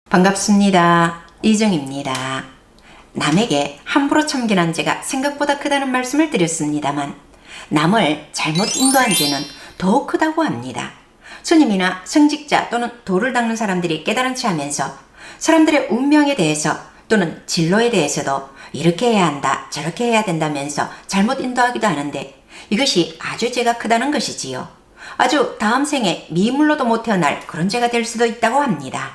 반갑습니다. 이정입니다. 남에게 함부로 참견한 죄가 생각보다 크다는 말씀을 드렸습니다만 남을 잘못 인도한 죄는 더 크다고 합니다. 스님이나 성직자 또는 도를 닦는 사람들이 깨달은 하면서 사람들의 운명에 대해서 또는 진로에 대해서도 이렇게 해야 한다 저렇게 해야 된다면서 잘못 인도하기도 하는데 이것이 아주 죄가 크다는 것이지요. 아주 다음 생에 미물로도 못 태어날 그런 죄가 될 수도 있다고 합니다.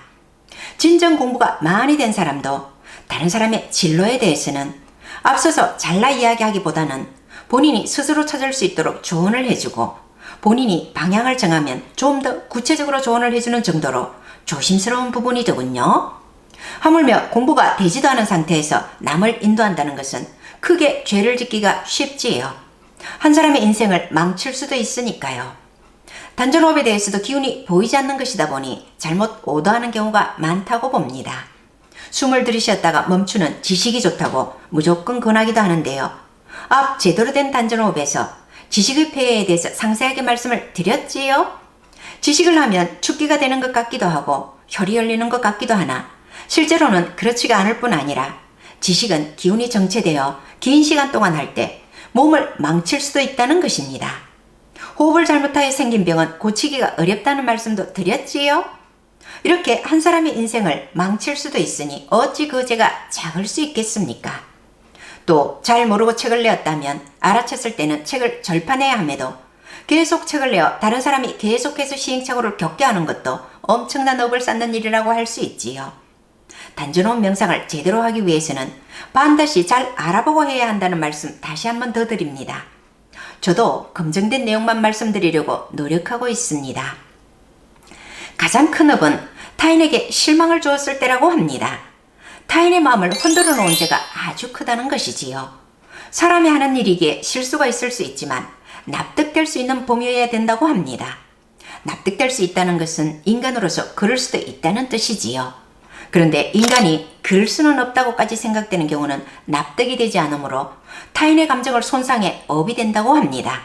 진정 공부가 많이 된 사람도 다른 사람의 진로에 대해서는 앞서서 잘라 이야기하기보다는 본인이 스스로 찾을 수 있도록 조언을 해주고 본인이 방향을 정하면 좀 더 구체적으로 조언을 해주는 정도로 조심스러운 부분이더군요. 하물며 공부가 되지도 않은 상태에서 남을 인도한다는 것은 크게 죄를 짓기가 쉽지요. 한 사람의 인생을 망칠 수도 있으니까요. 단전호흡에 대해서도 기운이 보이지 않는 것이다 보니 잘못 오도하는 경우가 많다고 봅니다. 숨을 들이쉬었다가 멈추는 지식이 좋다고 무조건 권하기도 하는데요. 앞 제대로 된 단전호흡에서 지식의 폐해에 대해서 상세하게 말씀을 드렸지요. 지식을 하면 축기가 되는 것 같기도 하고 혈이 열리는 것 같기도 하나 실제로는 그렇지가 않을 뿐 아니라 지식은 기운이 정체되어 긴 시간 동안 할 때 몸을 망칠 수도 있다는 것입니다. 호흡을 잘못하여 생긴 병은 고치기가 어렵다는 말씀도 드렸지요. 이렇게 한 사람의 인생을 망칠 수도 있으니 어찌 그 죄가 작을 수 있겠습니까? 또 잘 모르고 책을 내었다면 알아챘을 때는 책을 절판해야 함에도 계속 책을 내어 다른 사람이 계속해서 시행착오를 겪게 하는 것도 엄청난 업을 쌓는 일이라고 할 수 있지요. 단전호흡 명상을 제대로 하기 위해서는 반드시 잘 알아보고 해야 한다는 말씀 다시 한번 더 드립니다. 저도 검증된 내용만 말씀드리려고 노력하고 있습니다. 가장 큰 업은 타인에게 실망을 주었을 때라고 합니다. 타인의 마음을 흔들어 놓은 죄가 아주 크다는 것이지요. 사람이 하는 일이기에 실수가 있을 수 있지만 납득될 수 있는 범위여야 된다고 합니다. 납득될 수 있다는 것은 인간으로서 그럴 수도 있다는 뜻이지요. 그런데 인간이 그럴 수는 없다고까지 생각되는 경우는 납득이 되지 않으므로 타인의 감정을 손상해 업이 된다고 합니다.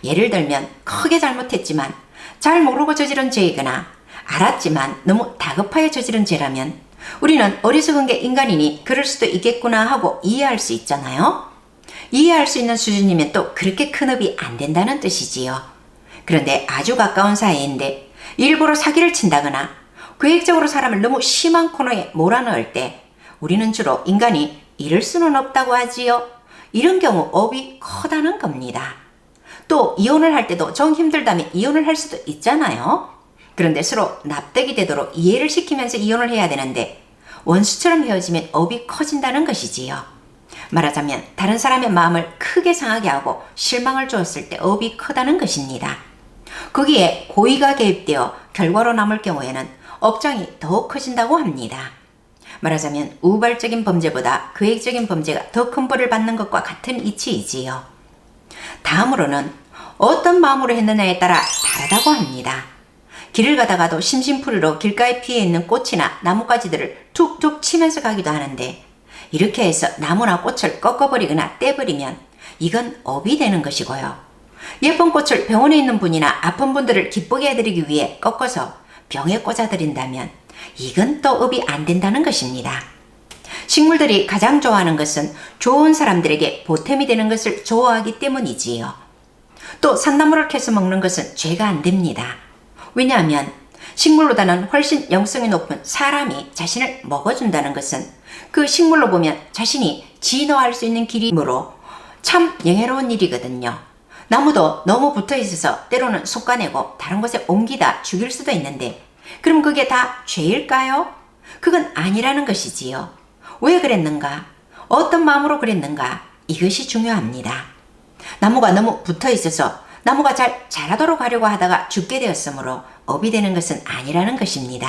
예를 들면 크게 잘못했지만 잘 모르고 저지른 죄이거나 알았지만 너무 다급하여 저지른 죄라면 우리는 어리석은 게 인간이니 그럴 수도 있겠구나 하고 이해할 수 있잖아요. 이해할 수 있는 수준이면 또 그렇게 큰 업이 안 된다는 뜻이지요. 그런데 아주 가까운 사이인데 일부러 사기를 친다거나 계획적으로 사람을 너무 심한 코너에 몰아넣을 때 우리는 주로 인간이 이럴 수는 없다고 하지요. 이런 경우 업이 크다는 겁니다. 또 이혼을 할 때도 정 힘들다면 이혼을 할 수도 있잖아요. 그런데 서로 납득이 되도록 이해를 시키면서 이혼을 해야 되는데 원수처럼 헤어지면 업이 커진다는 것이지요. 말하자면 다른 사람의 마음을 크게 상하게 하고 실망을 주었을 때 업이 크다는 것입니다. 거기에 고의가 개입되어 결과로 남을 경우에는 업장이 더 커진다고 합니다. 말하자면 우발적인 범죄보다 계획적인 범죄가 더 큰 벌을 받는 것과 같은 이치이지요. 다음으로는 어떤 마음으로 했느냐에 따라 다르다고 합니다. 길을 가다가도 심심풀이로 길가에 피해 있는 꽃이나 나뭇가지들을 툭툭 치면서 가기도 하는데 이렇게 해서 나무나 꽃을 꺾어버리거나 떼버리면 이건 업이 되는 것이고요. 예쁜 꽃을 병원에 있는 분이나 아픈 분들을 기쁘게 해드리기 위해 꺾어서 병에 꽂아드린다면 이건 또 업이 안 된다는 것입니다. 식물들이 가장 좋아하는 것은 좋은 사람들에게 보탬이 되는 것을 좋아하기 때문이지요. 또 산나물을 캐서 먹는 것은 죄가 안 됩니다. 왜냐하면 식물보다는 훨씬 영성이 높은 사람이 자신을 먹어준다는 것은 그 식물로 보면 자신이 진화할 수 있는 길이므로 참 영예로운 일이거든요. 나무도 너무 붙어 있어서 때로는 솎아내고 다른 곳에 옮기다 죽일 수도 있는데 그럼 그게 다 죄일까요? 그건 아니라는 것이지요. 왜 그랬는가? 어떤 마음으로 그랬는가? 이것이 중요합니다. 나무가 너무 붙어 있어서 나무가 잘 자라도록 하려고 하다가 죽게 되었으므로 업이 되는 것은 아니라는 것입니다.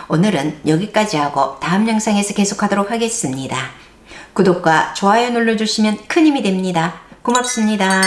오늘은 여기까지 하고 다음 영상에서 계속하도록 하겠습니다. 구독과 좋아요 눌러주시면 큰 힘이 됩니다. 고맙습니다.